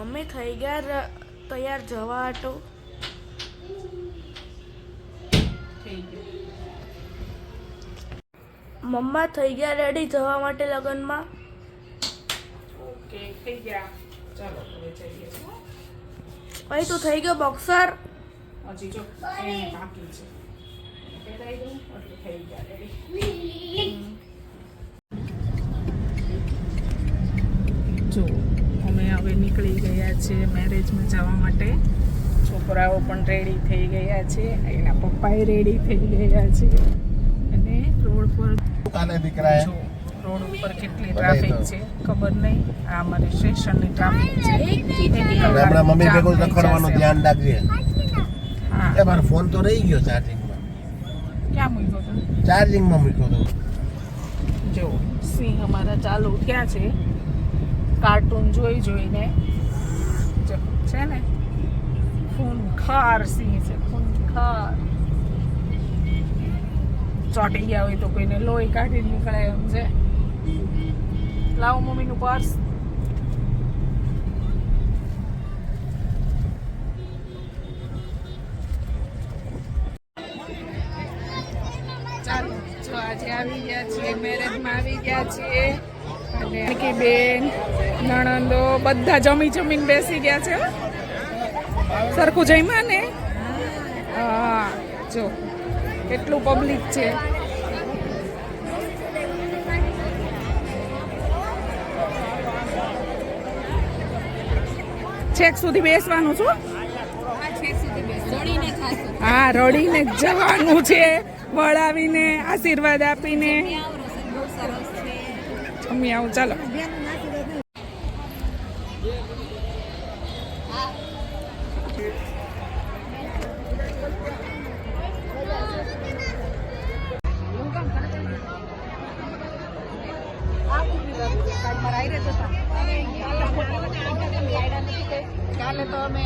Mummy થઈ ગયા તૈયાર જવા હાટો? મમ્મા થઈ ગયા રેડી જવા માટે લગનમાં? ઓકે થઈ ગયા, ચાલો હવે જઈએ. ભાઈ તું થઈ ગયો બોક્સર? હજી જો એને બાકી છે, પહેરાઈ દઉં એટલે થઈ ગયા રેડી. જો અમે હવે નીકળી ગયા છીએ મેરેજમાં જવા માટે. છોકરાઓ પણ રેડી થઈ ગયા છે, એના પપ્પાએ રેડી થઈ ગયા છે. અને રોડ પર જો રોડ ઉપર કેટલી ટ્રાફિક છે ખબર નહીં. આ અમારી સ્ટેશનની ટ્રાફિક છે. આપણા મમ્મી ભેગું રખડવાનું ધ્યાન રાખજે. હા એ મારો ફોન તો રહી ગયો ચાર્જિંગમાં. ક્યાં મૂક્યો તો? ચાર્જિંગમાં મૂક્યો તો. જો સિંહ અમારા ચાલુ થયા છે કાર્ટૂન જોઈને. જો છે ને ખૂનખાર સિંહ છે, ખૂનખાર. ચોંટી ગયા હોય તો કોઈને લોહી કાઢી નીકળે એમ છે. લાવો મમ્મીનું પર્સ. ચાલો જો આજે આવી ગયા છીએ મેરેજમાં આવી ગયા છીએ. અને કે બેન નણંદો બધા જમીને બેસી ગયા છે. સરખું જમ્યા ને? હા જો કેટલું પબ્લિક છે. છેક સુધી બેસવાનું છું. હા રડીને જ જવાનું છે, વળાવીને આશીર્વાદ આપીને જમી આવું. ચાલો કાલે તો અમે